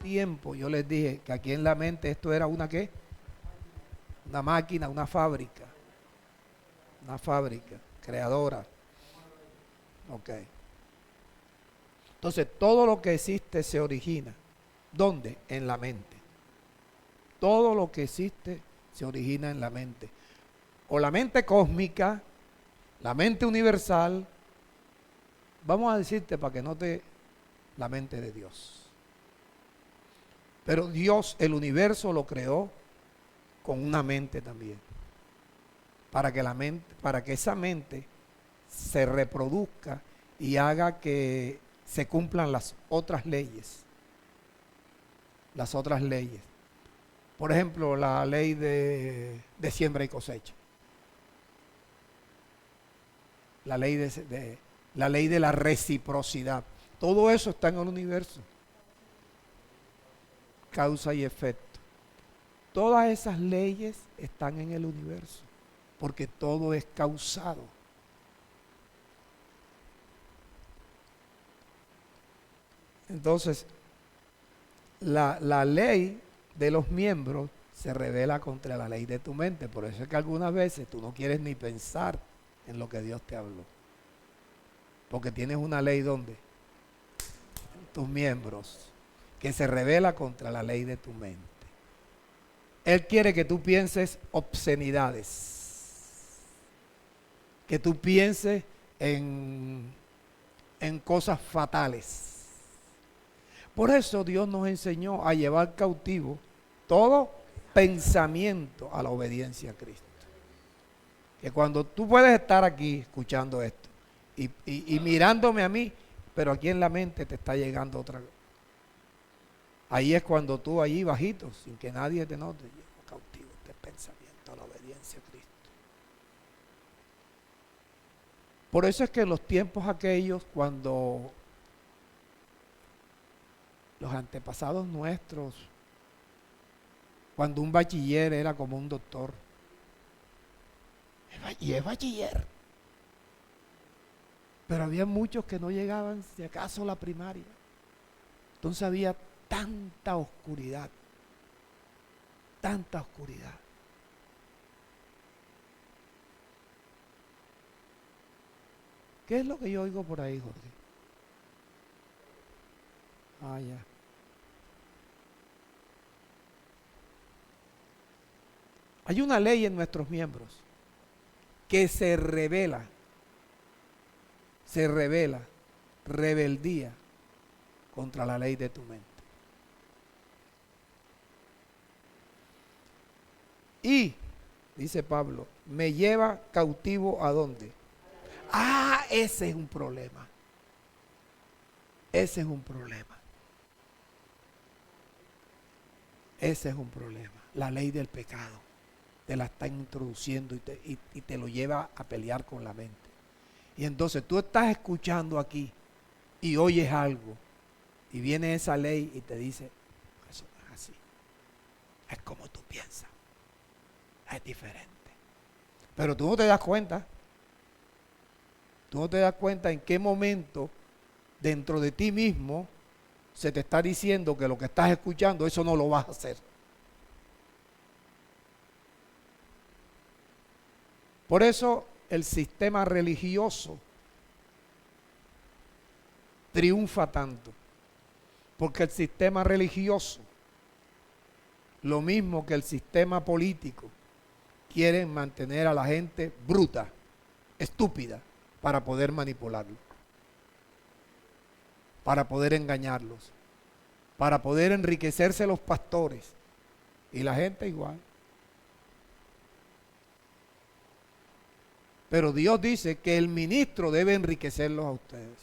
tiempo yo les dije que aquí en la mente esto era una ¿qué? Una máquina, una fábrica creadora. Ok. Entonces todo lo que existe se origina. ¿Dónde? En la mente. Todo lo que existe se origina en la mente. O la mente cósmica, la mente universal. Vamos a decirte para que note la mente de Dios. Pero Dios, el universo lo creó con una mente también. Para que esa mente se reproduzca y haga que se cumplan las otras leyes. Las otras leyes. Por ejemplo, la ley de siembra y cosecha. La ley la ley de la reciprocidad. Todo eso está en el universo. Causa y efecto. Todas esas leyes están en el universo, porque todo es causado. Entonces, la ley de los miembros se revela contra la ley de tu mente. Por eso es que algunas veces tú no quieres ni pensar en lo que Dios te habló. Porque tienes una ley donde tus miembros, que se revela contra la ley de tu mente. Él quiere que tú pienses obscenidades, que tú pienses en cosas fatales. Por eso Dios nos enseñó a llevar cautivo todo pensamiento a la obediencia a Cristo. Que cuando tú puedes estar aquí escuchando esto y mirándome a mí, pero aquí en la mente te está llegando otra cosa. Ahí es cuando tú allí bajito, sin que nadie te note, llevo cautivo este pensamiento a la obediencia a Cristo. Por eso es que en los tiempos aquellos, cuando los antepasados nuestros, cuando un bachiller era como un doctor, y es bachiller, pero había muchos que no llegaban, si acaso, a la primaria. Entonces había tanta oscuridad, tanta oscuridad. ¿Qué es lo que yo oigo por ahí, Jorge? Ah, ya. Hay una ley en nuestros miembros que se revela, rebeldía contra la ley de tu mente. Y, dice Pablo, me lleva cautivo ¿a dónde? Ah, ese es un problema. Ese es un problema. Ese es un problema. La ley del pecado te la están introduciendo y te lo lleva a pelear con la mente. Y entonces tú estás escuchando aquí y oyes algo y viene esa ley y te dice, eso no es así. Es como tú piensas. Es diferente. Pero tú no te das cuenta. Tú no te das cuenta en qué momento dentro de ti mismo se te está diciendo que lo que estás escuchando, eso no lo vas a hacer. Por eso el sistema religioso triunfa tanto. Porque el sistema religioso, lo mismo que el sistema político, quieren mantener a la gente bruta, estúpida, para poder manipularlo, para poder engañarlos, para poder enriquecerse los pastores y la gente igual. Pero Dios dice que el ministro debe enriquecerlos a ustedes,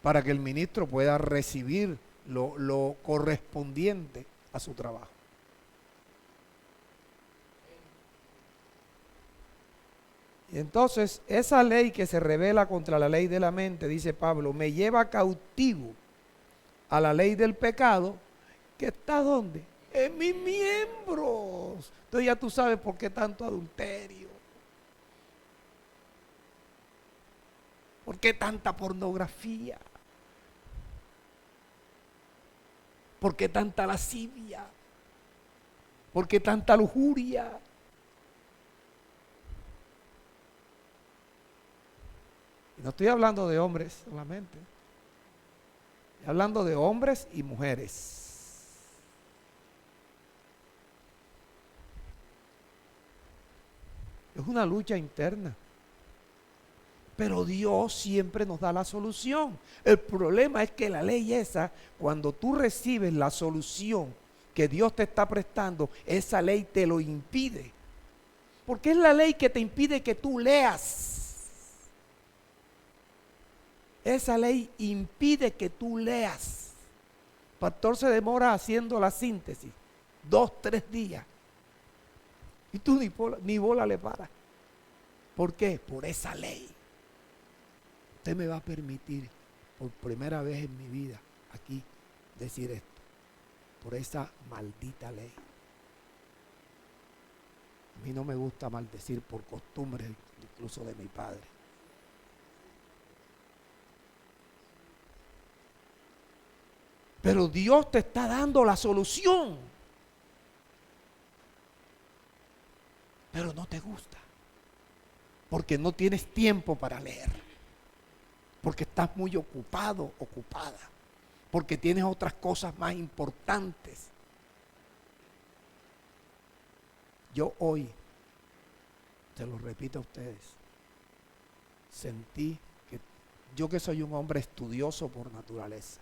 para que el ministro pueda recibir lo correspondiente a su trabajo. Y entonces esa ley que se revela contra la ley de la mente, dice Pablo, me lleva cautivo a la ley del pecado, que está ¿dónde? En mis miembros. Entonces ya tú sabes por qué tanto adulterio, por qué tanta pornografía, ¿Por qué tanta lascivia? ¿Por qué tanta lujuria? Y no estoy hablando de hombres solamente. Estoy hablando de hombres y mujeres. Es una lucha interna. Pero Dios siempre nos da la solución. El problema es que la ley esa, cuando tú recibes la solución que Dios te está prestando, esa ley te lo impide. Porque es la ley que te impide que tú leas. Esa ley impide que tú leas. El pastor se demora haciendo la síntesis 2, 3 días. Y tú ni bola le paras. ¿Por qué? Por esa ley. Usted me va a permitir por primera vez en mi vida aquí decir esto. Por esa maldita ley. A mí no me gusta maldecir por costumbre, incluso de mi padre. Pero Dios te está dando la solución. Pero no te gusta. Porque no tienes tiempo para leer. Porque estás muy ocupado, ocupada. Porque tienes otras cosas más importantes. Yo hoy, se lo repito a ustedes, sentí que yo, que soy un hombre estudioso por naturaleza,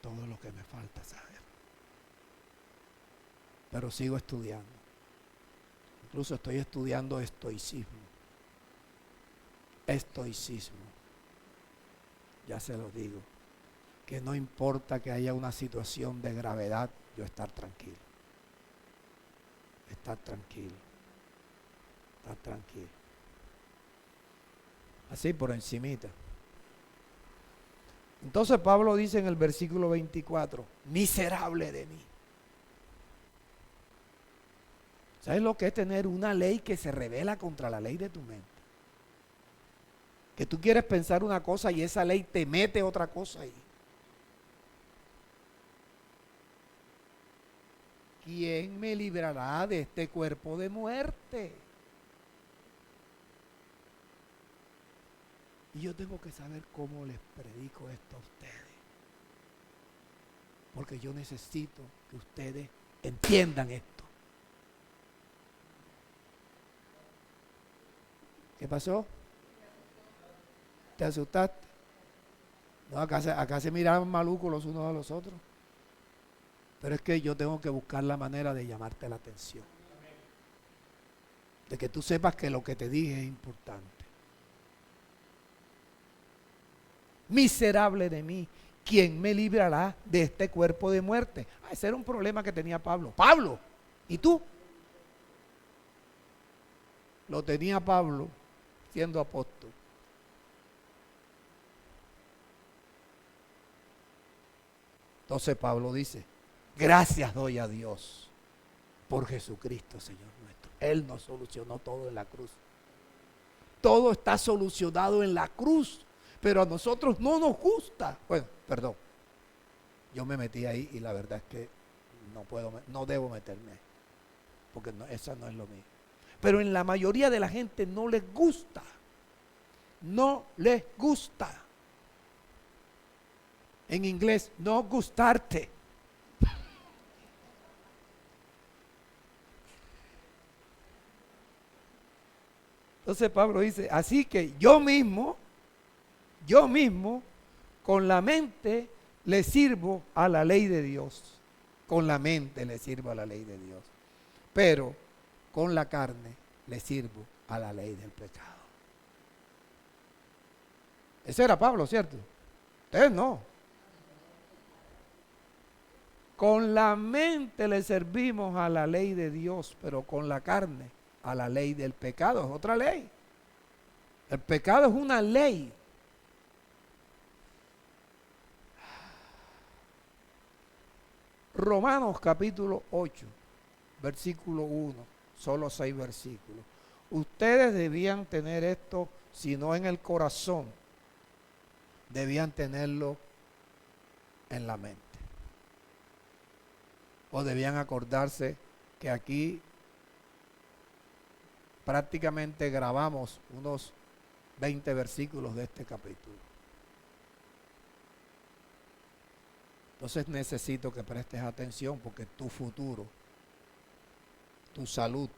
todo lo que me falta saber. Pero sigo estudiando. Incluso estoy estudiando estoicismo. Estoicismo. Ya se lo digo. Que no importa que haya una situación de gravedad, yo estar tranquilo. Estar tranquilo. Estar tranquilo. Así por encimita. Entonces Pablo dice en el versículo 24, miserable de mí. ¿Sabes lo que es tener una ley que se revela contra la ley de tu mente? Que tú quieres pensar una cosa y esa ley te mete otra cosa ahí. ¿Quién me librará de este cuerpo de muerte? Y yo tengo que saber cómo les predico esto a ustedes. Porque yo necesito que ustedes entiendan esto. ¿Qué pasó? ¿Te asustaste? No, acá se miraban malucos los unos a los otros. Pero es que yo tengo que buscar la manera de llamarte la atención. De que tú sepas que lo que te dije es importante. Miserable de mí, ¿quién me librará de este cuerpo de muerte? Ese era un problema que tenía Pablo. Pablo, ¿y tú? Lo tenía Pablo siendo apóstol. Entonces Pablo dice, gracias doy a Dios por Jesucristo, Señor nuestro. Él nos solucionó todo en la cruz. Todo está solucionado en la cruz, pero a nosotros no nos gusta. Bueno, perdón, yo me metí ahí y la verdad es que no debo meterme, porque esa no es lo mío. Pero en la mayoría de la gente no les gusta. No les gusta. En inglés, no gustarte. Entonces Pablo dice, así que yo mismo, con la mente le sirvo a la ley de Dios. Con la mente le sirvo a la ley de Dios. Pero con la carne le sirvo a la ley del pecado. Ese era Pablo, ¿cierto? Ustedes no. Con la mente le servimos a la ley de Dios, pero con la carne a la ley del pecado. Es otra ley. El pecado es una ley. Romanos capítulo 8, versículo 1, solo 6 versículos. Ustedes debían tener esto, si no en el corazón, debían tenerlo en la mente. O debían acordarse que aquí prácticamente grabamos unos 20 versículos de este capítulo. Entonces necesito que prestes atención porque tu futuro, tu salud,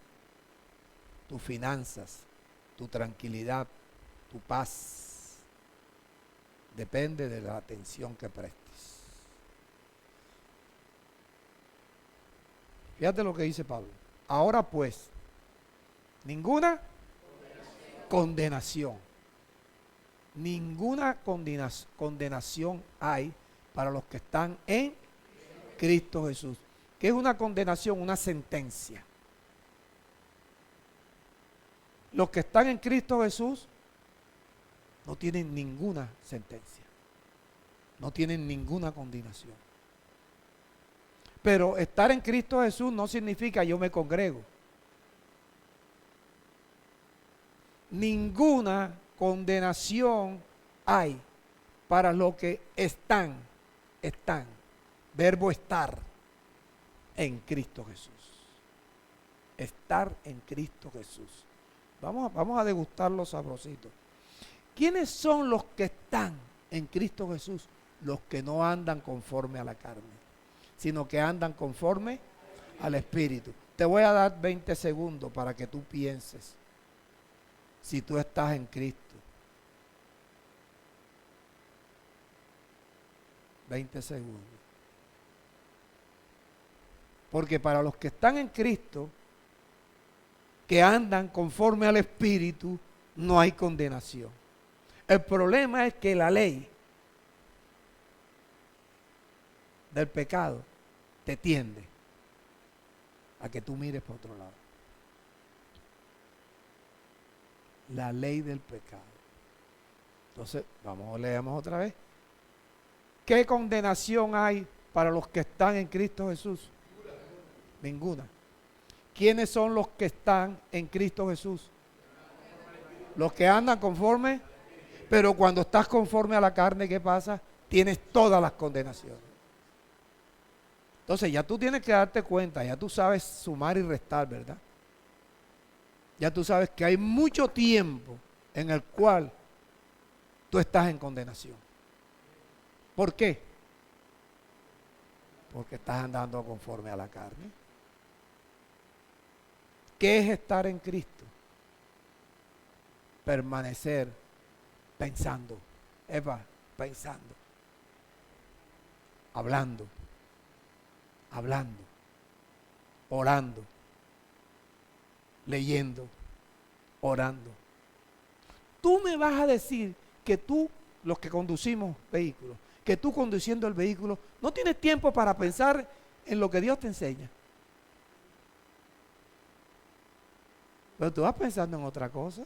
tus finanzas, tu tranquilidad, tu paz, depende de la atención que prestes. Fíjate lo que dice Pablo. Ahora pues, ninguna condenación. Ninguna condenación hay para los que están en Cristo Jesús. ¿Qué es una condenación? Una sentencia. Los que están en Cristo Jesús no tienen ninguna sentencia. No tienen ninguna condenación. Pero estar en Cristo Jesús no significa yo me congrego. Ninguna condenación hay para los que están, verbo estar, en Cristo Jesús. Estar en Cristo Jesús. Vamos a degustar los sabrositos. ¿Quiénes son los que están en Cristo Jesús? Los que no andan conforme a la carne, sino que andan conforme al Espíritu. Te voy a dar 20 segundos para que tú pienses si tú estás en Cristo. 20 segundos. Porque para los que están en Cristo, que andan conforme al Espíritu, no hay condenación. El problema es que la ley del pecado te tiende a que tú mires por otro lado. La ley del pecado. Entonces, leemos otra vez. ¿Qué condenación hay para los que están en Cristo Jesús? Ninguna. ¿Quiénes son los que están en Cristo Jesús? Los que andan conforme. Pero cuando estás conforme a la carne, ¿qué pasa? Tienes todas las condenaciones. Entonces ya tú tienes que darte cuenta, ya tú sabes sumar y restar, ¿verdad? Ya tú sabes que hay mucho tiempo en el cual tú estás en condenación. ¿Por qué? Porque estás andando conforme a la carne. ¿Qué es estar en Cristo? Permanecer pensando, pensando, hablando, orando, leyendo, orando. Tú me vas a decir que tú, los que conducimos vehículos, que tú conduciendo el vehículo, no tienes tiempo para pensar en lo que Dios te enseña. Pero tú vas pensando en otra cosa.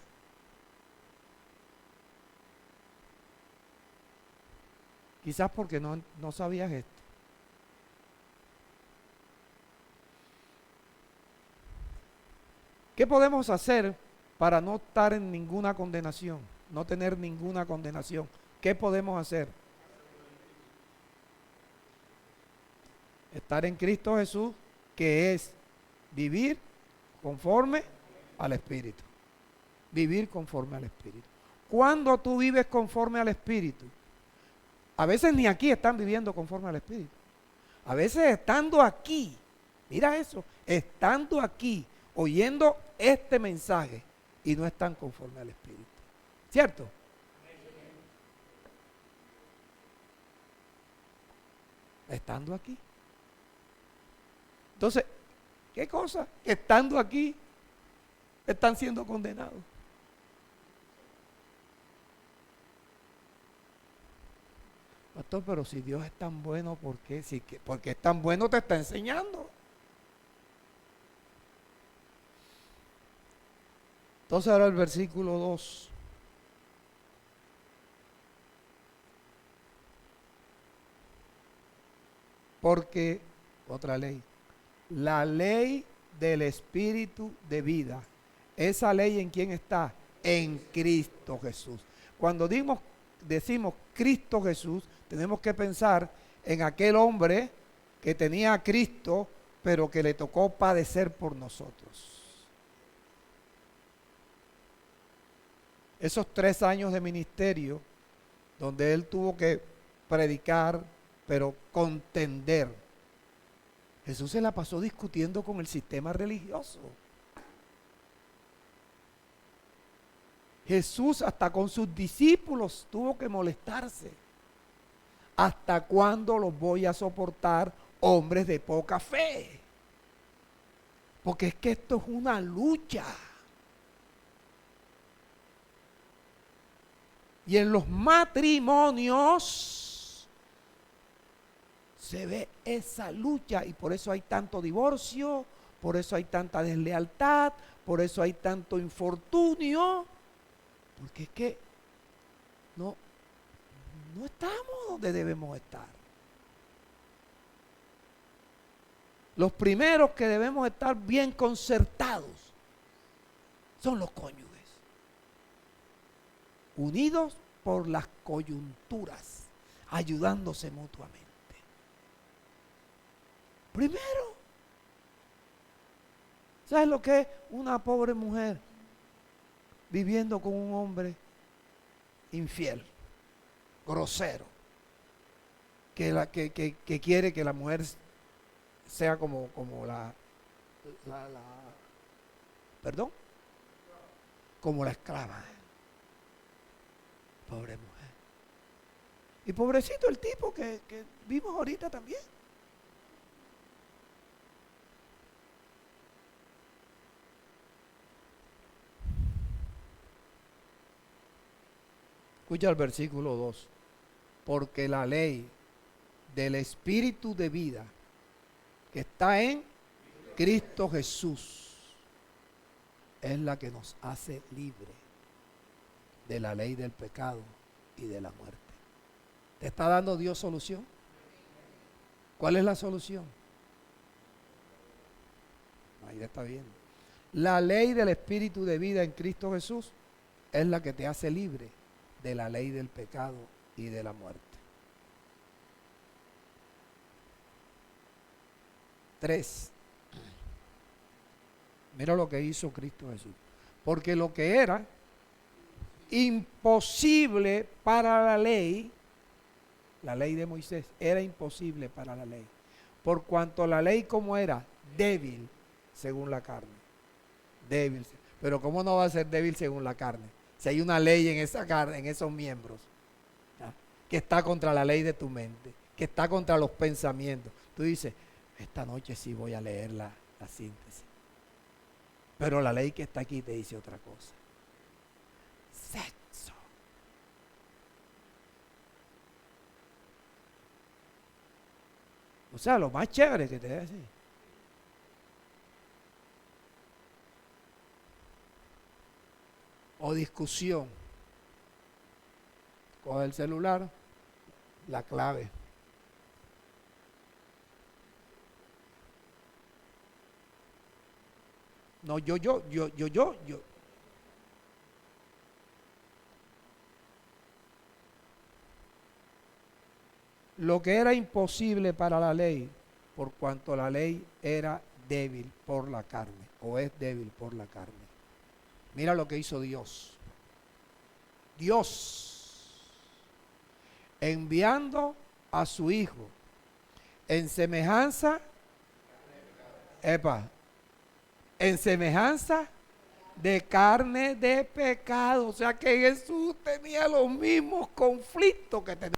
Quizás porque no sabías esto. ¿Qué podemos hacer para no estar en ninguna condenación? No tener ninguna condenación. ¿Qué podemos hacer? Estar en Cristo Jesús, que es vivir conforme al Espíritu. Vivir conforme al Espíritu. Cuando tú vives conforme al Espíritu, a veces ni aquí están viviendo conforme al Espíritu. A veces estando aquí, mira eso, estando aquí, oyendo este mensaje y no están conforme al Espíritu. ¿Cierto? Estando aquí. Entonces, ¿qué cosa? Estando aquí, están siendo condenados. Pastor, pero si Dios es tan bueno, ¿por qué? Porque es tan bueno, te está enseñando. Entonces ahora el versículo 2. Porque, otra ley, la ley del Espíritu de vida, esa ley ¿en quién está? En Cristo Jesús. Cuando decimos Cristo Jesús, tenemos que pensar en aquel hombre que tenía a Cristo, pero que le tocó padecer por nosotros. Esos 3 años de ministerio, donde él tuvo que predicar, pero contender. Jesús se la pasó discutiendo con el sistema religioso. Jesús hasta con sus discípulos tuvo que molestarse. ¿Hasta cuándo los voy a soportar, hombres de poca fe? Porque es que esto es una lucha. Y en los matrimonios se ve esa lucha y por eso hay tanto divorcio, por eso hay tanta deslealtad, por eso hay tanto infortunio, porque es que no estamos donde debemos estar. Los primeros que debemos estar bien concertados son los cónyuges, unidos por las coyunturas, ayudándose mutuamente. Primero, ¿sabes lo que es una pobre mujer viviendo con un hombre infiel, grosero, que quiere que la mujer sea como perdón, como la esclava? Pobre mujer. Y pobrecito el tipo que vimos ahorita también. Escucha el versículo 2. Porque la ley del Espíritu de vida que está en Cristo Jesús es la que nos hace libre de la ley del pecado y de la muerte. ¿Te está dando Dios solución? ¿Cuál es la solución? Ahí está bien. La ley del Espíritu de vida en Cristo Jesús es la que te hace libre de la ley del pecado y de la muerte. 3. Mira lo que hizo Cristo Jesús. Porque lo que era imposible para la ley de Moisés, era imposible para la ley. Por cuanto la ley como era débil según la carne. Débil. Pero ¿cómo no va a ser débil según la carne? Si hay una ley en esa carne, en esos miembros, ¿ya?, que está contra la ley de tu mente, que está contra los pensamientos. Tú dices, esta noche sí voy a leer la síntesis. Pero la ley que está aquí te dice otra cosa. Sexo. O sea, lo más chévere que te debe decir. O discusión. Coge el celular, la clave. No, yo. Lo que era imposible para la ley, por cuanto la ley era débil por la carne, o es débil por la carne. Mira lo que hizo Dios. Dios, enviando a su Hijo en semejanza, en semejanza de carne de pecado. O sea que Jesús tenía los mismos conflictos que tenía.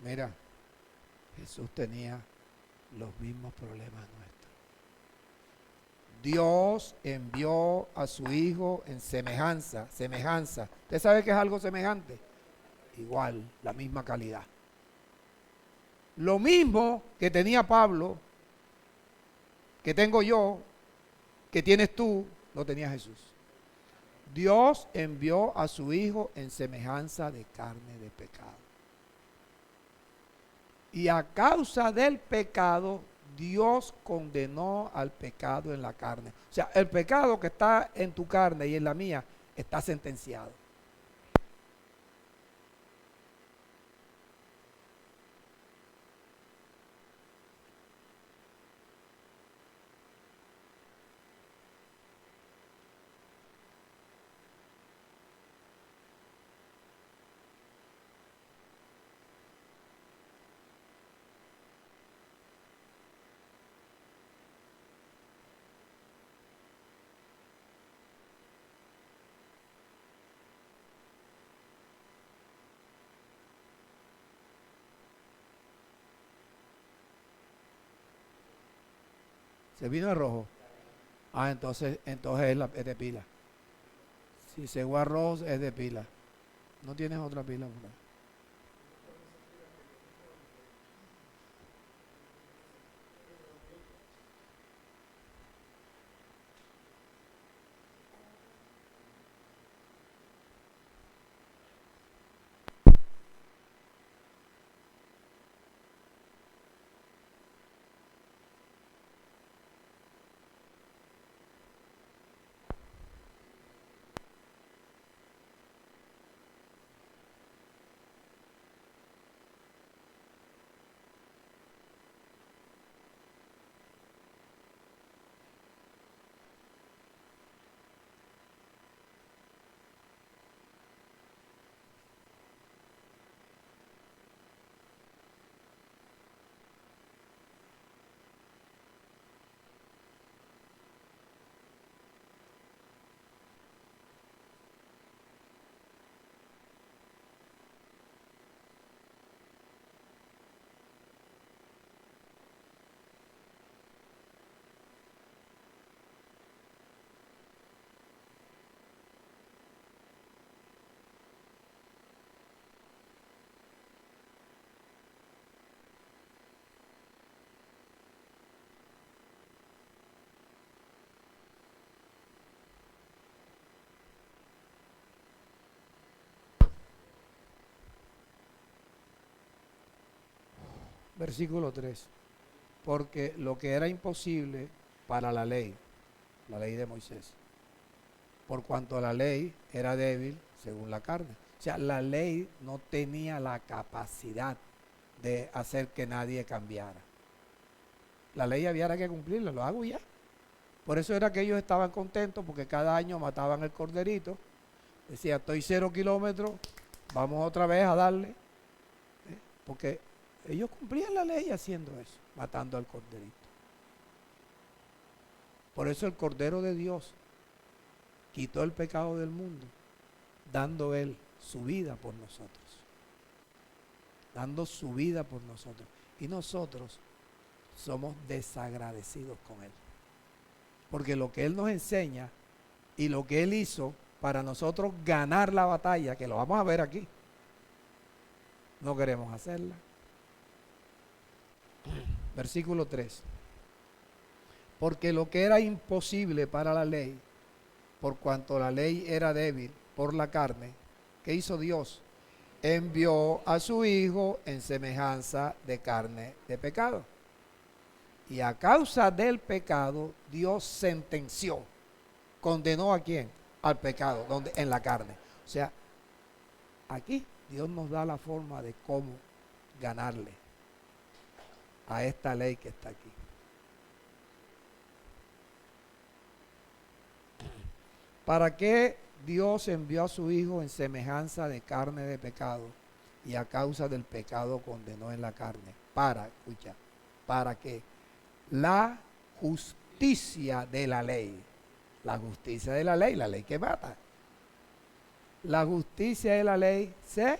Mira, Jesús tenía los mismos problemas nuestros. Dios envió a su Hijo en semejanza. ¿Usted sabe qué es algo semejante? Igual, la misma calidad. Lo mismo que tenía Pablo, que tengo yo, que tienes tú, lo tenía Jesús. Dios envió a su Hijo en semejanza de carne de pecado. Y a causa del pecado, Dios condenó al pecado en la carne. O sea, el pecado que está en tu carne y en la mía está sentenciado. Se vino de rojo. Ah, entonces es de pila. Si se fue a rojo es de pila. ¿No tienes otra pila por ahí? Versículo 3. Porque lo que era imposible para la ley de Moisés, por cuanto la ley era débil según la carne. O sea, la ley no tenía la capacidad de hacer que nadie cambiara. La ley había que cumplirla, lo hago ya. Por eso era que ellos estaban contentos, porque cada año mataban el corderito. Decía, estoy 0 kilómetros, vamos otra vez a darle. Porque ellos cumplían la ley haciendo eso, matando al corderito. Por eso el Cordero de Dios quitó el pecado del mundo, dando Él su vida por nosotros. Dando su vida por nosotros. Y nosotros somos desagradecidos con Él. Porque lo que Él nos enseña y lo que Él hizo para nosotros ganar la batalla, que lo vamos a ver aquí, no queremos hacerla. Versículo 3. Porque lo que era imposible para la ley, por cuanto la ley era débil por la carne, ¿qué hizo Dios? Envió a su Hijo en semejanza de carne de pecado. Y a causa del pecado, Dios sentenció. ¿Condenó a quién? Al pecado, donde en la carne. O sea, aquí Dios nos da la forma de cómo ganarle a esta ley que está aquí. ¿Para qué Dios envió a su Hijo en semejanza de carne de pecado y a causa del pecado condenó en la carne? Para que la justicia de la ley la ley que mata, la justicia de la ley se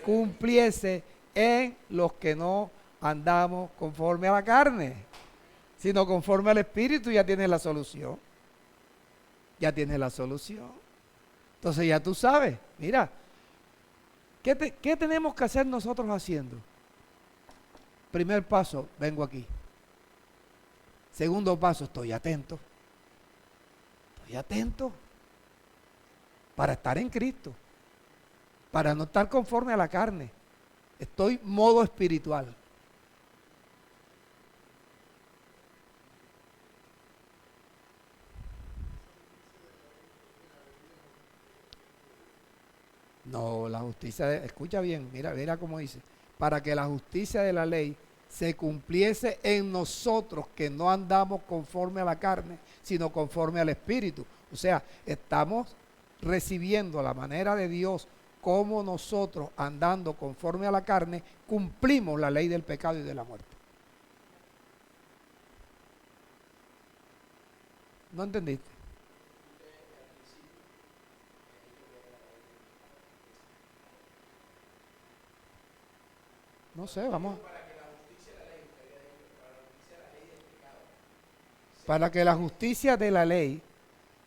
cumpliese en los que no andamos conforme a la carne, sino conforme al Espíritu, ya tienes la solución. Ya tienes la solución. Entonces ya tú sabes, mira, ¿qué tenemos que hacer nosotros haciendo? Primer paso, vengo aquí. Segundo paso, estoy atento. Estoy atento para estar en Cristo, para no estar conforme a la carne. Estoy modo espiritual. No, la justicia, escucha bien, mira cómo dice, para que la justicia de la ley se cumpliese en nosotros, que no andamos conforme a la carne, sino conforme al Espíritu. O sea, estamos recibiendo la manera de Dios, como nosotros, andando conforme a la carne, cumplimos la ley del pecado y de la muerte. ¿No entendiste? No sé, vamos. Para que la justicia de la ley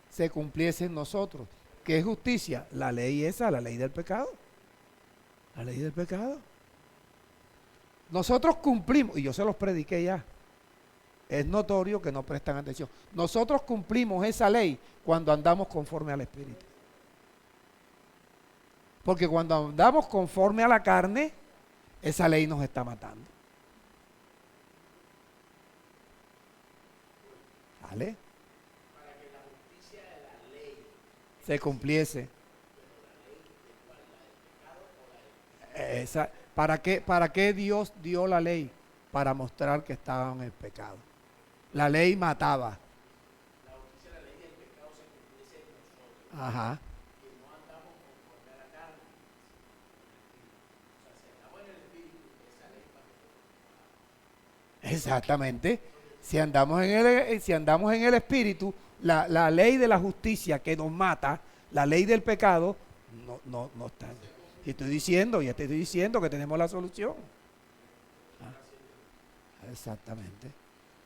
se cumpliese en nosotros. ¿Qué es justicia? La ley esa, la ley del pecado. La ley del pecado. Nosotros cumplimos, y yo se los prediqué ya. Es notorio que no prestan atención. Nosotros cumplimos esa ley cuando andamos conforme al Espíritu. Porque cuando andamos conforme a la carne, esa ley nos está matando. ¿Vale? Para que la justicia de la ley se cumpliese. ¿Para qué Dios dio la ley? Para mostrar que estaban en el pecado. La ley mataba. La justicia de la ley del pecado se cumpliese en nosotros. Ajá. Que no andamos conforme a la carne. O sea, si andamos en el Espíritu, esa ley para nosotros. Exactamente. Si andamos en el Espíritu, la ley de la justicia que nos mata, la ley del pecado, no está. Y ya te estoy diciendo que tenemos la solución. Exactamente.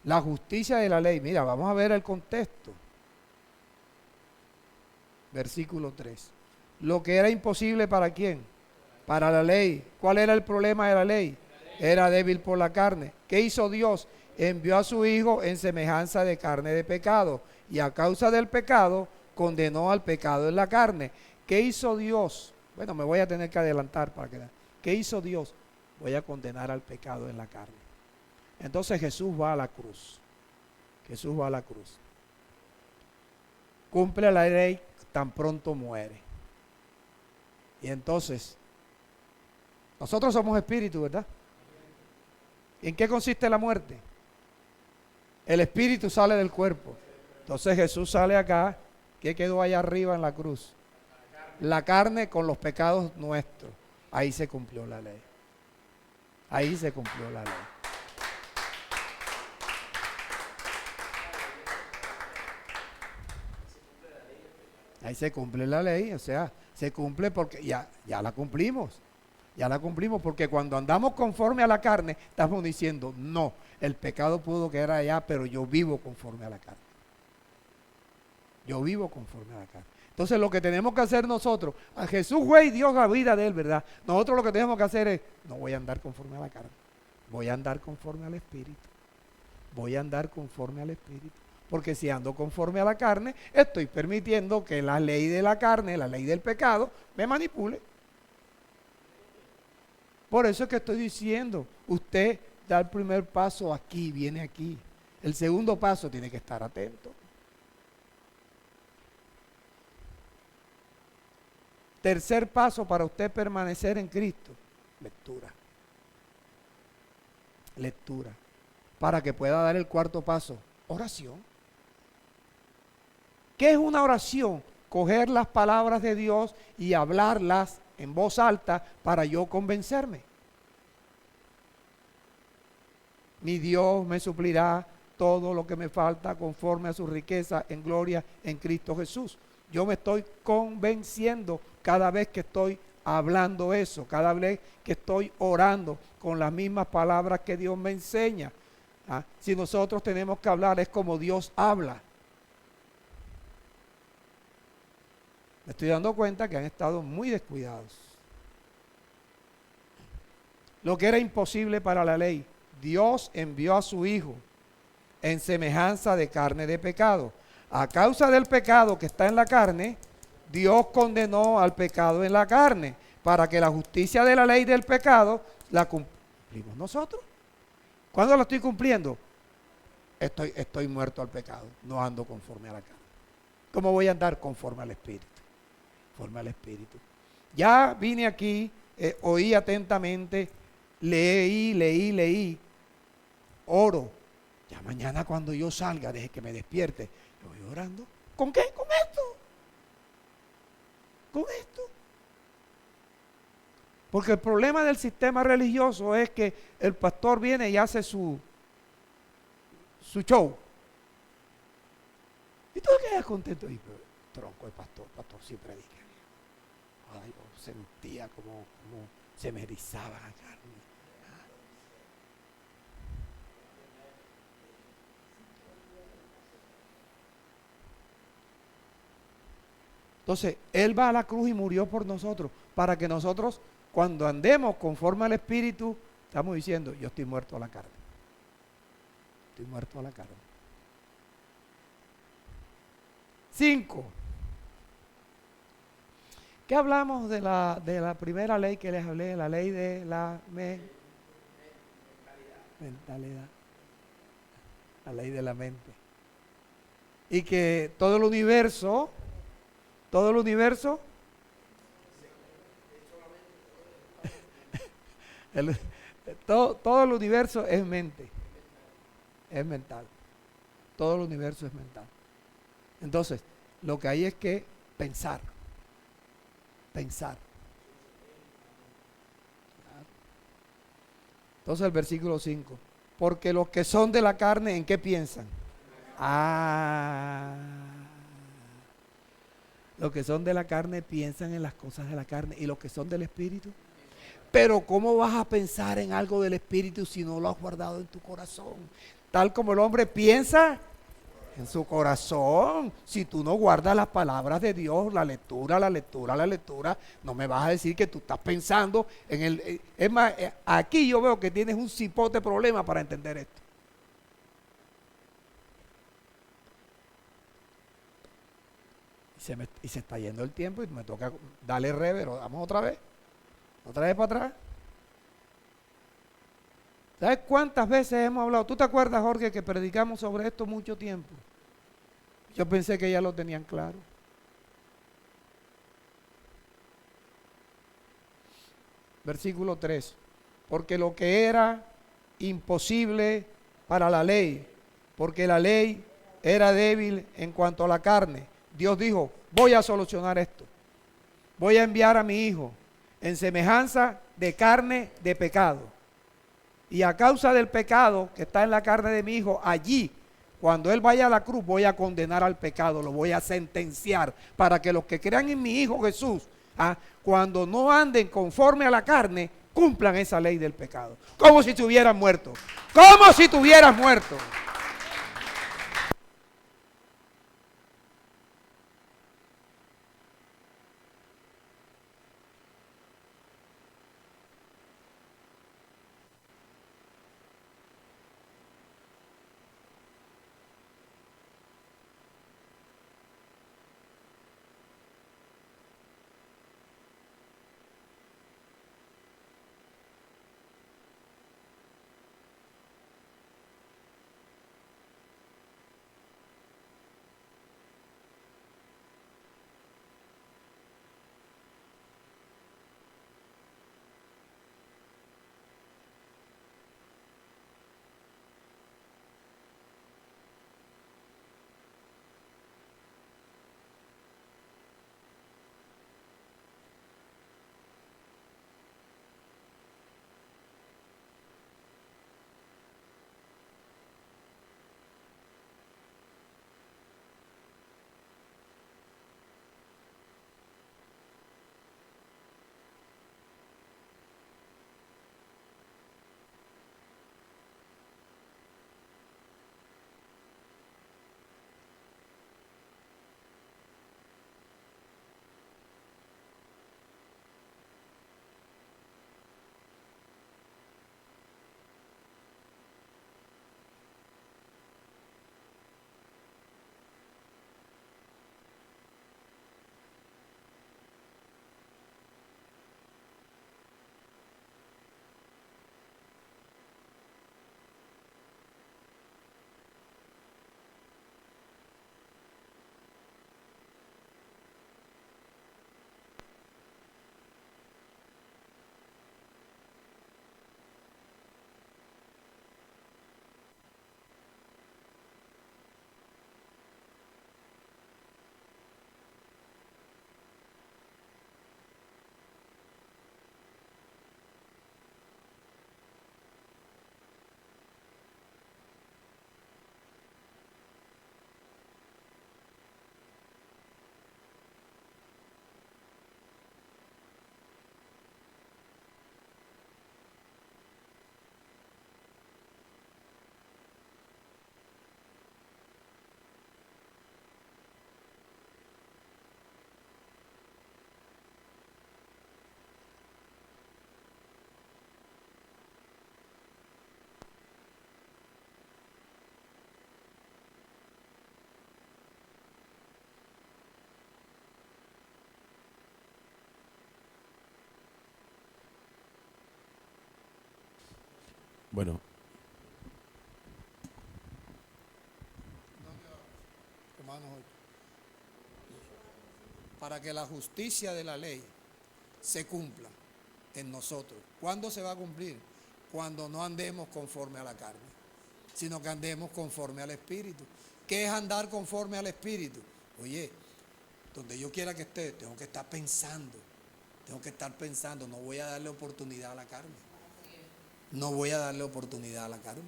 La justicia de la ley. Mira, vamos a ver el contexto. Versículo 3. Lo que era imposible ¿para quién? Para la ley. ¿Cuál era el problema de la ley? Era débil por la carne. ¿Qué hizo Dios? Envió a su Hijo en semejanza de carne de pecado. Y a causa del pecado, condenó al pecado en la carne. ¿Qué hizo Dios? Bueno, me voy a tener que adelantar para que... ¿Qué hizo Dios? Voy a condenar al pecado en la carne. Entonces Jesús va a la cruz. Jesús va a la cruz. Cumple la ley, tan pronto muere. Y entonces, nosotros somos espíritu, ¿verdad? ¿En qué consiste la muerte? El espíritu sale del cuerpo. Entonces Jesús sale acá. ¿Qué quedó allá arriba en la cruz? La carne con los pecados nuestros. Ahí se cumplió la ley. Ahí se cumplió la ley. Ahí se cumple la ley, o sea, se cumple porque ya la cumplimos. Ya la cumplimos porque cuando andamos conforme a la carne, estamos diciendo, no, el pecado pudo quedar allá, pero yo vivo conforme a la carne. Yo vivo conforme a la carne. Entonces lo que tenemos que hacer nosotros, a Jesús fue y dio la vida de él, ¿verdad? Nosotros lo que tenemos que hacer es, no voy a andar conforme a la carne, voy a andar conforme al Espíritu. Voy a andar conforme al Espíritu. Porque si ando conforme a la carne, estoy permitiendo que la ley de la carne, la ley del pecado, me manipule. Por eso es que estoy diciendo, usted da el primer paso aquí, viene aquí. El segundo paso tiene que estar atento. Tercer paso para usted permanecer en Cristo, lectura. Lectura. Para que pueda dar el cuarto paso, oración. ¿Qué es una oración? Coger las palabras de Dios y hablarlas en voz alta para yo convencerme. Mi Dios me suplirá todo lo que me falta conforme a su riqueza en gloria en Cristo Jesús. Yo me estoy convenciendo cada vez que estoy hablando eso, cada vez que estoy orando con las mismas palabras que Dios me enseña. ¿Ah? Si nosotros tenemos que hablar es como Dios habla. Me estoy dando cuenta que han estado muy descuidados. Lo que era imposible para la ley, Dios envió a su Hijo en semejanza de carne de pecado. A causa del pecado que está en la carne, Dios condenó al pecado en la carne, para que la justicia de la ley del pecado la cumplimos nosotros. ¿Cuándo la estoy cumpliendo? Estoy muerto al pecado, no ando conforme a la carne. ¿Cómo voy a andar? Conforme al Espíritu. Conforme al Espíritu. Ya vine aquí, oí atentamente, leí, oro. Ya mañana cuando yo salga, desde que me despierte, yo voy orando. ¿Con qué? Con esto. Con esto. Porque el problema del sistema religioso es que el pastor viene y hace su show. Y tú quedas contento. Y tronco el pastor sí predica. Ay, yo sentía como se me erizaba la carne. Entonces, Él va a la cruz y murió por nosotros, para que nosotros, cuando andemos conforme al Espíritu, estamos diciendo, yo estoy muerto a la carne. Estoy muerto a la carne. 5. ¿Qué hablamos de la primera ley que les hablé? La ley de la mentalidad. La ley de la mente. Y que todo el universo, todo el universo es mente, es mental. Todo el universo es mental. Entonces, lo que hay es que pensar. Entonces el versículo 5. Porque los que son de la carne, ¿en qué piensan? Los que son de la carne piensan en las cosas de la carne, y los que son del Espíritu. Pero ¿cómo vas a pensar en algo del Espíritu si no lo has guardado en tu corazón? Tal como el hombre piensa en su corazón. Si tú no guardas las palabras de Dios, la lectura, no me vas a decir que tú estás pensando en el... Es más, aquí yo veo que tienes un cipote problema para entender esto. Y se está yendo el tiempo y me toca darle revero. Vamos otra vez para atrás. ¿Sabes cuántas veces hemos hablado? ¿Tú te acuerdas, Jorge, que predicamos sobre esto mucho tiempo? Yo pensé que ya lo tenían claro. Versículo 3. Porque lo que era imposible para la ley, porque la ley era débil en cuanto a la carne, Dios dijo, voy a solucionar esto. Voy a enviar a mi Hijo en semejanza de carne de pecado. Y a causa del pecado que está en la carne de mi Hijo, allí, cuando Él vaya a la cruz, voy a condenar al pecado, lo voy a sentenciar, para que los que crean en mi Hijo Jesús, cuando no anden conforme a la carne, cumplan esa ley del pecado. Como si estuvieran muertos. Como si estuvieras muerto. Bueno, para que la justicia de la ley se cumpla en nosotros. ¿Cuándo se va a cumplir? Cuando no andemos conforme a la carne, sino que andemos conforme al Espíritu. ¿Qué es andar conforme al Espíritu? Oye, donde yo quiera que esté, tengo que estar pensando, no voy a darle oportunidad a la carne. No voy a darle oportunidad a la carne.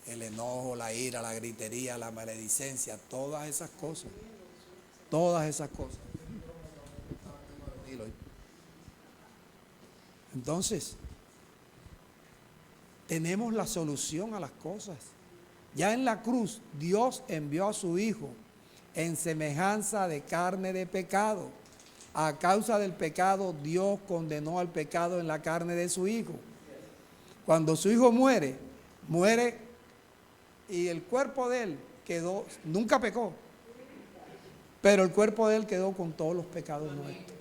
El enojo, la ira, la gritería, la maledicencia, todas esas cosas. Entonces, tenemos la solución a las cosas. Ya en la cruz, Dios envió a su Hijo en semejanza de carne de pecado. A causa del pecado, Dios condenó al pecado en la carne de su Hijo. Cuando su Hijo muere y el cuerpo de él quedó, nunca pecó, pero el cuerpo de él quedó con todos los pecados nuestros.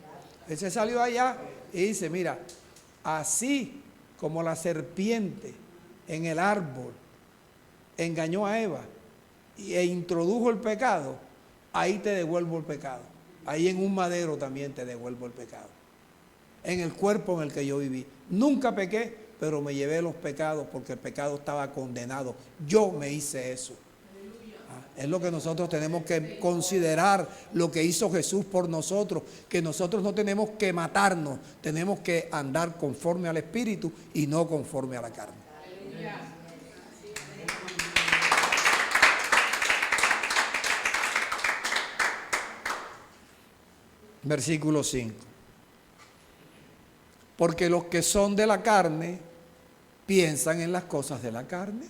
Él se salió allá y dice, mira, así como la serpiente en el árbol engañó a Eva e introdujo el pecado, ahí te devuelvo el pecado. Ahí en un madero también te devuelvo el pecado. En el cuerpo en el que yo viví. Nunca pequé, pero me llevé los pecados porque el pecado estaba condenado. Yo me hice eso. Es lo que nosotros tenemos que considerar, lo que hizo Jesús por nosotros, que nosotros no tenemos que matarnos, tenemos que andar conforme al Espíritu y no conforme a la carne. Versículo 5. Porque los que son de la carne piensan en las cosas de la carne.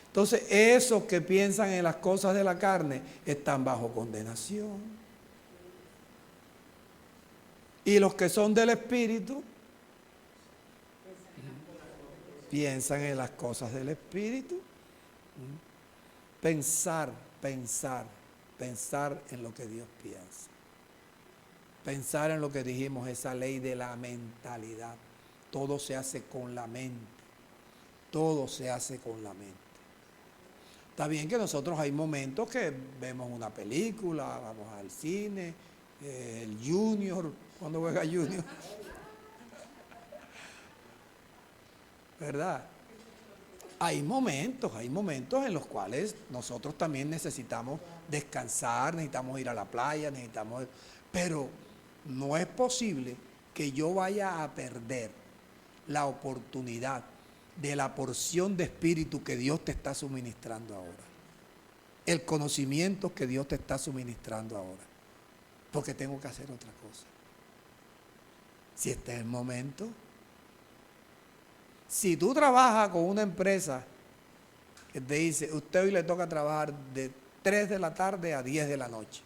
Entonces, esos que piensan en las cosas de la carne están bajo condenación. Y los que son del Espíritu piensan en las cosas del Espíritu. Pensar en lo que Dios piensa. Pensar en lo que dijimos, esa ley de la mentalidad. Todo se hace con la mente. Todo se hace con la mente. Está bien que nosotros hay momentos que vemos una película, vamos al cine, el Junior, cuando juega Junior. ¿Verdad? Hay momentos en los cuales nosotros también necesitamos descansar, necesitamos ir a la playa, pero no es posible que yo vaya a perder la oportunidad de la porción de espíritu que Dios te está suministrando ahora. El conocimiento que Dios te está suministrando ahora. Porque tengo que hacer otra cosa. Si este es el momento. Si tú trabajas con una empresa que te dice, usted hoy le toca trabajar de 3 de la tarde a 10 de la noche.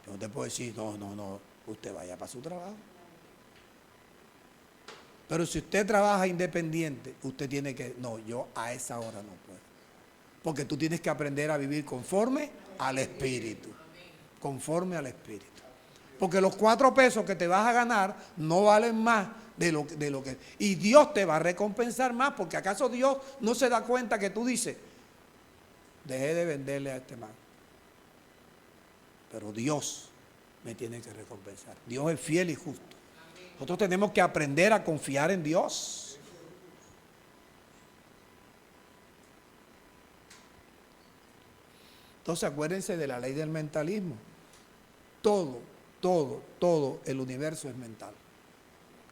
Yo no te puedo decir, no, usted vaya para su trabajo. Pero si usted trabaja independiente, usted tiene que, no, yo a esa hora no puedo. Porque tú tienes que aprender a vivir conforme al Espíritu. Conforme al Espíritu. Porque los 4 pesos que te vas a ganar no valen más de lo que... Y Dios te va a recompensar más, porque ¿acaso Dios no se da cuenta que tú dices, dejé de venderle a este man? Pero Dios me tiene que recompensar. Dios es fiel y justo. Nosotros tenemos que aprender a confiar en Dios. Entonces acuérdense de la ley del mentalismo. Todo el universo es mental.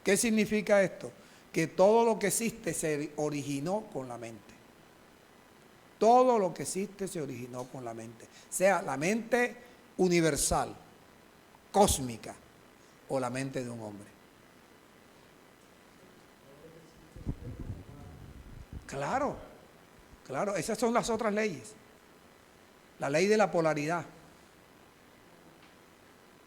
¿Qué significa esto? Que todo lo que existe se originó con la mente. Todo lo que existe se originó con la mente. Sea la mente universal, cósmica, o la mente de un hombre. Claro, esas son las otras leyes. La ley de la polaridad.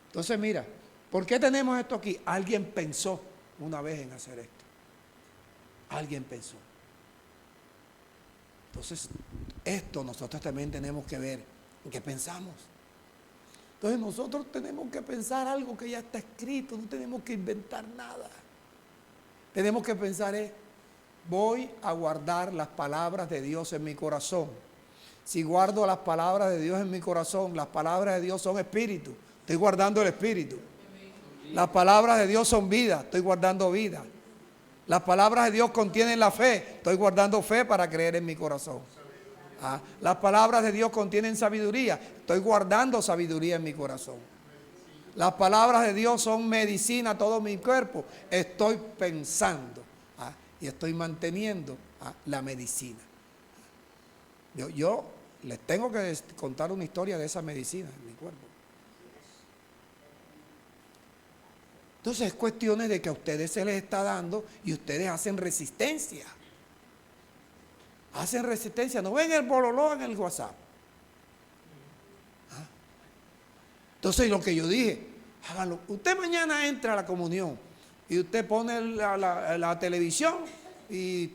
Entonces mira, ¿por qué tenemos esto aquí? Alguien pensó una vez en hacer esto. Alguien pensó. Entonces, esto nosotros también tenemos que ver en qué pensamos. Entonces nosotros tenemos que pensar algo que ya está escrito, no tenemos que inventar nada. tenemos que pensar es, voy a guardar las palabras de Dios en mi corazón. Si guardo las palabras de Dios en mi corazón, las palabras de Dios son espíritu, estoy guardando el espíritu. Las palabras de Dios son vida, estoy guardando vida. Las palabras de Dios contienen la fe, estoy guardando fe para creer en mi corazón. Las palabras de Dios contienen sabiduría, estoy guardando sabiduría en mi corazón. Las palabras de Dios son medicina a todo mi cuerpo, estoy pensando y estoy manteniendo la medicina. Yo les tengo que contar una historia de esa medicina en mi cuerpo. Entonces es cuestiones de que a ustedes se les está dando y ustedes hacen resistencia. Hacen resistencia, no ven el bololó en el WhatsApp. Entonces lo que yo dije, háganlo. Usted mañana entra a la comunión y usted pone la televisión y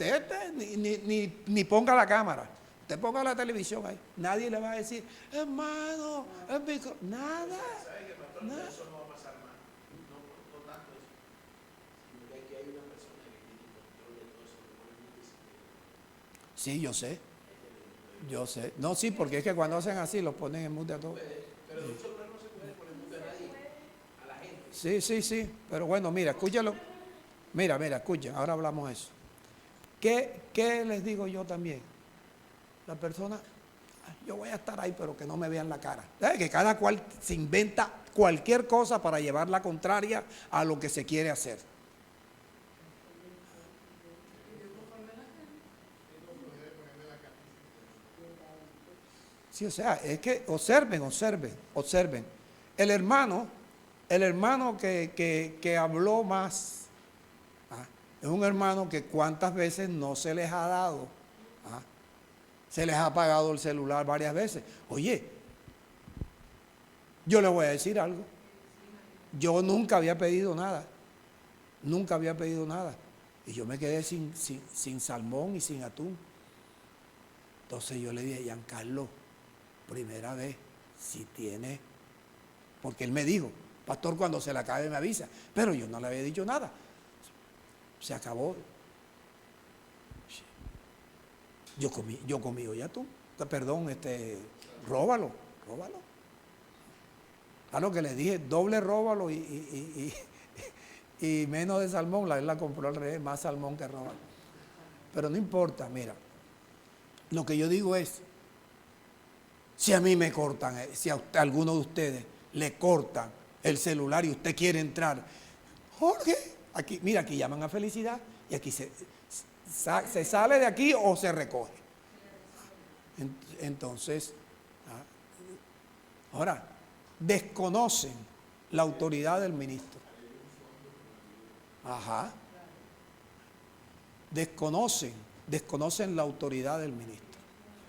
ni ponga la cámara. Usted ponga la televisión ahí. Nadie le va a decir, hermano, nada. Nada. Sí, yo sé. Yo sé. No, sí, porque es que cuando hacen así los ponen en mute a todos. Pero en un celular no se puede poner mute a nadie, a la gente. Sí. Pero bueno, mira, escúchalo. Mira, escuchen, ahora hablamos de eso. ¿Qué les digo yo también? La persona, yo voy a estar ahí, pero que no me vean la cara. Que cada cual se inventa cualquier cosa para llevar la contraria a lo que se quiere hacer. Sí, o sea, es que observen. El hermano que habló más, es un hermano que cuántas veces no se les ha dado, se les ha apagado el celular varias veces. Oye, yo le voy a decir algo, yo nunca había pedido nada, y yo me quedé sin salmón y sin atún. Entonces yo le dije, Giancarlo, primera vez, si tiene, porque él me dijo, pastor, cuando se le acabe me avisa, pero yo no le había dicho nada, se acabó. Yo comí hoy atún, perdón, róbalo. A lo que le dije, doble róbalo y menos de salmón, él la compró al revés, más salmón que róbalo. Pero no importa, mira, lo que yo digo es, si a mí me cortan, si a alguno de ustedes le cortan el celular y usted quiere entrar, Jorge, aquí, mira, aquí llaman a Felicidad y aquí se sale de aquí o se recoge. Entonces, ahora, desconocen la autoridad del ministro. Desconocen la autoridad del ministro.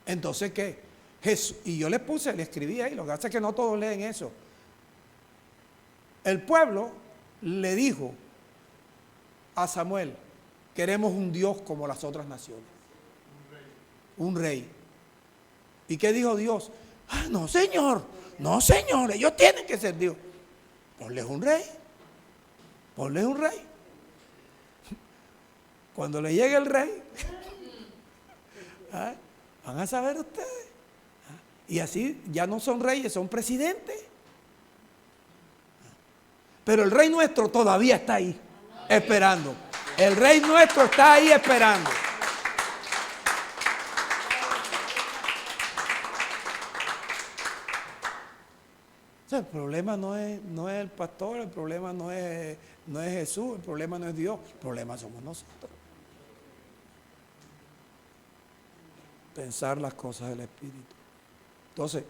Entonces, ¿qué? Jesús, y yo le escribí ahí, lo que pasa es que no todos leen eso. El pueblo le dijo a Samuel, queremos un Dios como las otras naciones. Un rey. ¿Y qué dijo Dios? No señor, ellos tienen que ser Dios. Ponles un rey. Cuando le llegue el rey, van a saber ustedes. Y así ya no son reyes, son presidentes. Pero el rey nuestro todavía está ahí, esperando. El rey nuestro está ahí esperando. O sea, el problema no es el pastor, el problema no es Jesús, el problema no es Dios, el problema somos nosotros. Pensar las cosas del Espíritu. Entonces,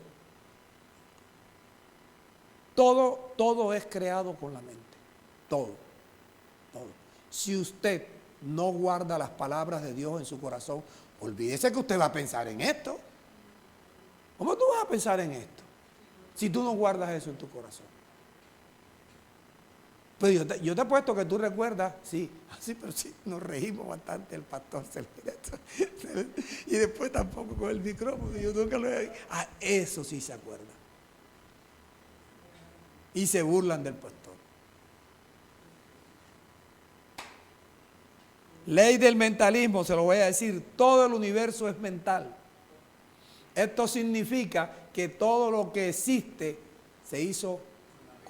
todo es creado con la mente. Todo. Si usted no guarda las palabras de Dios en su corazón, olvídese que usted va a pensar en esto. ¿Cómo tú vas a pensar en esto? Si tú no guardas eso en tu corazón. Pues yo te apuesto que tú recuerdas, pero sí, nos reímos bastante el pastor. Y después tampoco con el micrófono, yo nunca lo he... eso sí se acuerda. Y se burlan del pastor. Ley del mentalismo, se lo voy a decir, todo el universo es mental. Esto significa que todo lo que existe se hizo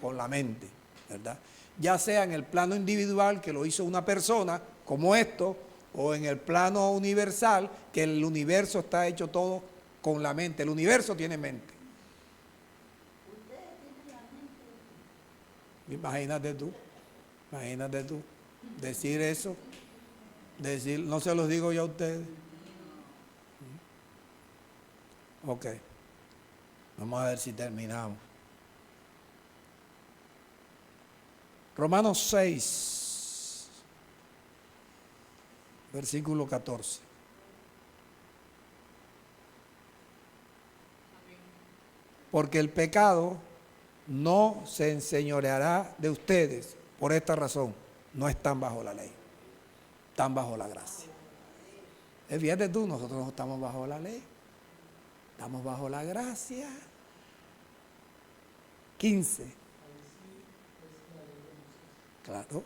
con la mente, ¿verdad? Ya sea en el plano individual, que lo hizo una persona, como esto, o en el plano universal, que el universo está hecho todo con la mente. El universo tiene mente. Imagínate tú decir eso, no se los digo yo a ustedes. Ok, vamos a ver si terminamos. Romanos 6, versículo 14. Porque el pecado no se enseñoreará de ustedes. Por esta razón, no están bajo la ley, están bajo la gracia. Fíjate tú, nosotros no estamos bajo la ley, estamos bajo la gracia. 15. Claro.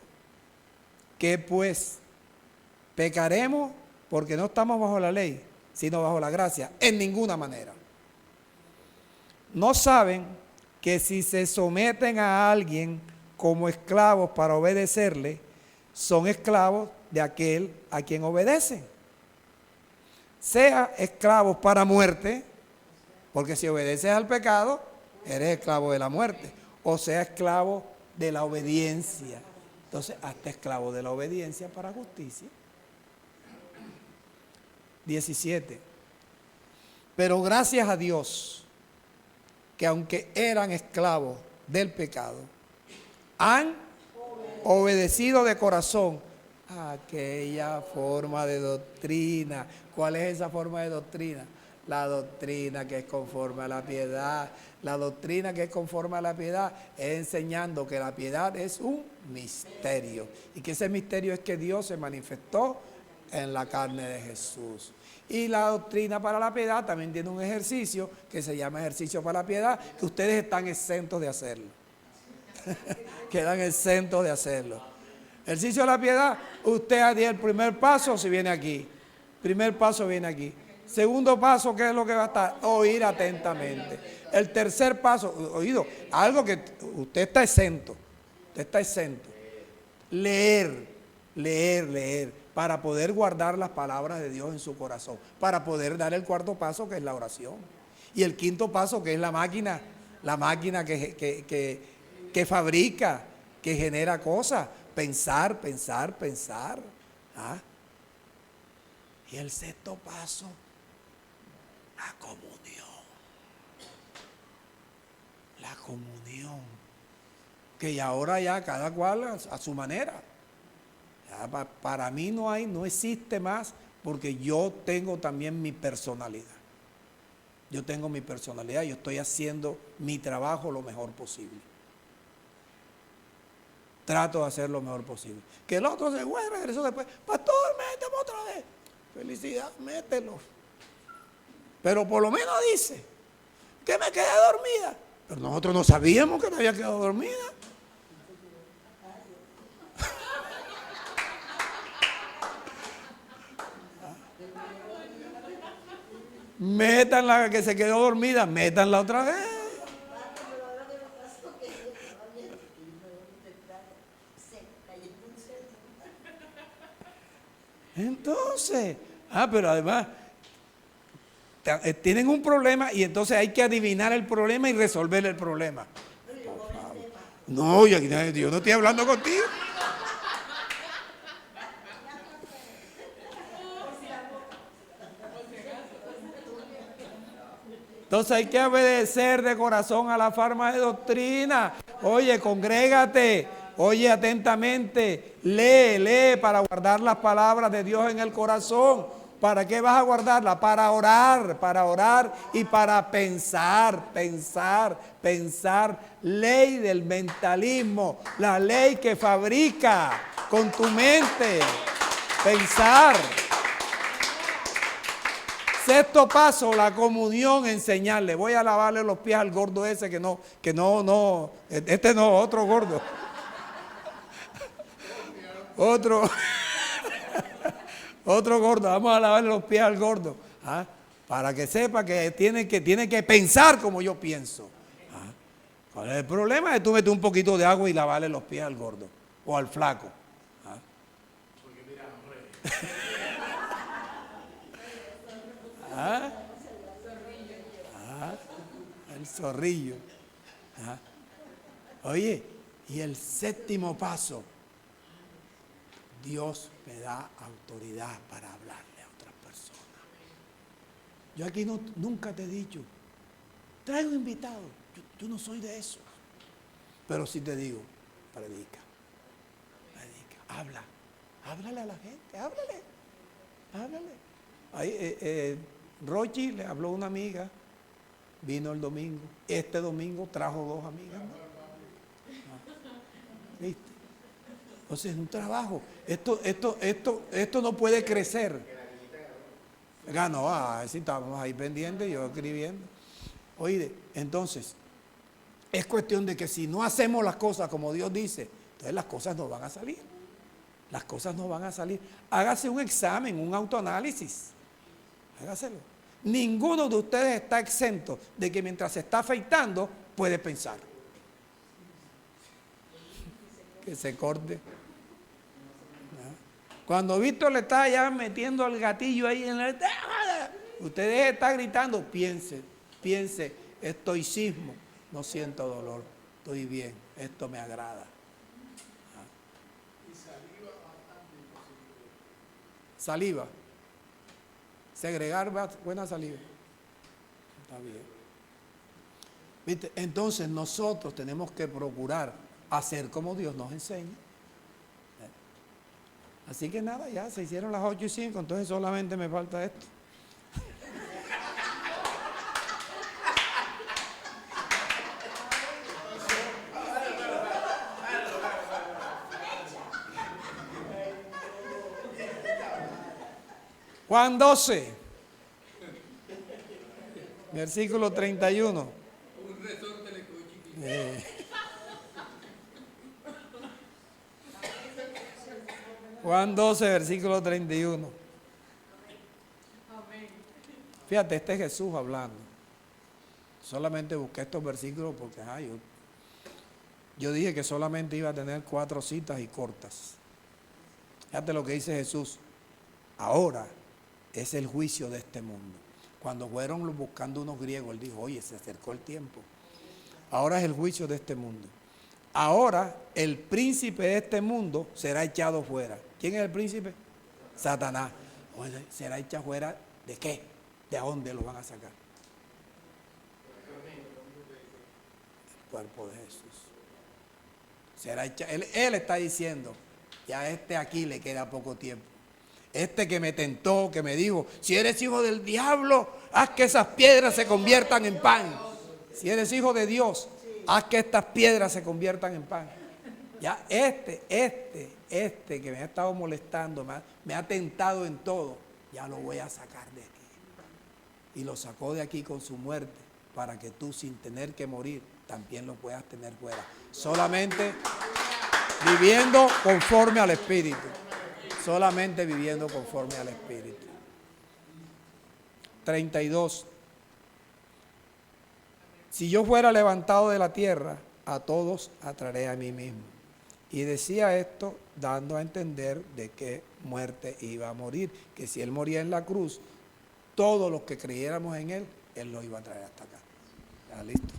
¿Qué pues? ¿Pecaremos porque no estamos bajo la ley, sino bajo la gracia? En ninguna manera. ¿No saben que si se someten a alguien como esclavos para obedecerle, son esclavos de aquel a quien obedecen? Sea esclavos para muerte, porque si obedeces al pecado, eres esclavo de la muerte, o sea esclavo de la obediencia. Entonces, hazte esclavo de la obediencia para justicia. 17. Pero gracias a Dios, que aunque eran esclavos del pecado, han obedecido de corazón a aquella forma de doctrina. ¿Cuál es esa forma de doctrina? La doctrina que es conforme a la piedad. La doctrina que es conforme a la piedad es enseñando que la piedad es un misterio. Y que ese misterio es que Dios se manifestó en la carne de Jesús. Y la doctrina para la piedad también tiene un ejercicio que se llama ejercicio para la piedad, que ustedes están exentos de hacerlo. Quedan exentos de hacerlo. Ejercicio de la piedad, usted haría el primer paso si viene aquí. Primer paso viene aquí. Segundo paso, ¿qué es lo que va a estar? Oír atentamente. El tercer paso, oído, algo que usted está exento. Usted está exento. Leer, para poder guardar las palabras de Dios en su corazón. Para poder dar el cuarto paso, que es la oración. Y el quinto paso, que es la máquina que fabrica, que genera cosas. Pensar. ¿Ah? Y el sexto paso, la comunión. La comunión. Que ahora ya cada cual a su manera. Ya para mí no existe más, porque yo tengo también mi personalidad. Yo tengo mi personalidad, yo estoy haciendo mi trabajo lo mejor posible. Trato de hacer lo mejor posible. Que el otro se fue, regresó después. Pastor, méteme otra vez. Felicidad, mételo. Pero por lo menos dice que me quedé dormida. Pero nosotros no sabíamos que te había quedado dormida. Métanla que se quedó dormida, métanla otra vez. Entonces, pero además tienen un problema y entonces hay que adivinar el problema y resolver el problema. Por favor. No, yo no estoy hablando contigo. Entonces hay que obedecer de corazón a la forma de doctrina. Oye, congrégate, oye atentamente, lee para guardar las palabras de Dios en el corazón. ¿Para qué vas a guardarla? Para orar y para pensar. Ley del mentalismo, la ley que fabrica con tu mente. Pensar. Sexto paso, la comunión, enseñarle. Voy a lavarle los pies al gordo ese que no, este no, otro gordo. Otro. Otro gordo, vamos a lavarle los pies al gordo. ¿Ah? Para que sepa que tiene que pensar como yo pienso. ¿Ah? ¿Cuál es el problema? Es tú metes un poquito de agua y lavarle los pies al gordo o al flaco. ¿Ah? Porque mira, ¿Ah? ¿Ah? El zorrillo. ¿Ah? Oye, y el séptimo paso, Dios me da autoridad para hablarle a otras personas. Yo aquí nunca te he dicho, traigo invitado. Yo no soy de eso. Pero sí te digo, predica, habla, háblale a la gente, háblale. Ahí, Rochi le habló a una amiga, vino el domingo. Este domingo trajo 2 amigas. ¿Viste? Entonces es un trabajo. Esto no puede crecer. Ganó, sí, estábamos ahí pendientes, yo escribiendo. Oye, entonces, es cuestión de que si no hacemos las cosas como Dios dice, entonces las cosas no van a salir. Las cosas no van a salir. Hágase un examen, un autoanálisis. Hágaselo. Ninguno de ustedes está exento de que mientras se está afeitando puede pensar. Que se corte. Cuando Víctor le está ya metiendo el gatillo ahí en el... Ustedes están gritando, piense, estoicismo. No siento dolor, estoy bien, esto me agrada. Saliva. Segregar buena saliva. Está bien. ¿Viste? Entonces nosotros tenemos que procurar hacer como Dios nos enseña. Así que nada, ya se hicieron las 8:05, entonces solamente me falta esto. Juan 12, versículo 31. Un resorte le quedó chiquito. Juan 12, versículo 31. Fíjate, este es Jesús hablando. Solamente busqué estos versículos porque yo dije que solamente iba a tener 4 citas y cortas. Fíjate lo que dice Jesús. Ahora es el juicio de este mundo. Cuando fueron buscando unos griegos, él dijo, oye, se acercó el tiempo. Ahora es el juicio de este mundo. Ahora el príncipe de este mundo será echado fuera. ¿Quién es el príncipe? Satanás. Oye, ¿será echado fuera de qué? ¿De dónde lo van a sacar? El cuerpo de Jesús. Será echado. Él está diciendo, ya aquí le queda poco tiempo. Que me tentó, que me dijo, si eres hijo del diablo, haz que esas piedras se conviertan en pan. Si eres hijo de Dios, haz que estas piedras se conviertan en pan. Ya que me ha estado molestando, me ha tentado en todo, ya lo voy a sacar de aquí. Y lo sacó de aquí con su muerte, para que tú, sin tener que morir, también lo puedas tener fuera. Solamente viviendo conforme al Espíritu. Solamente viviendo conforme al Espíritu. 32. Si yo fuera levantado de la tierra, a todos atraeré a mí mismo. Y decía esto dando a entender de qué muerte iba a morir. Que si él moría en la cruz, todos los que creyéramos en él, él lo iba a traer hasta acá. ¿Ya listo?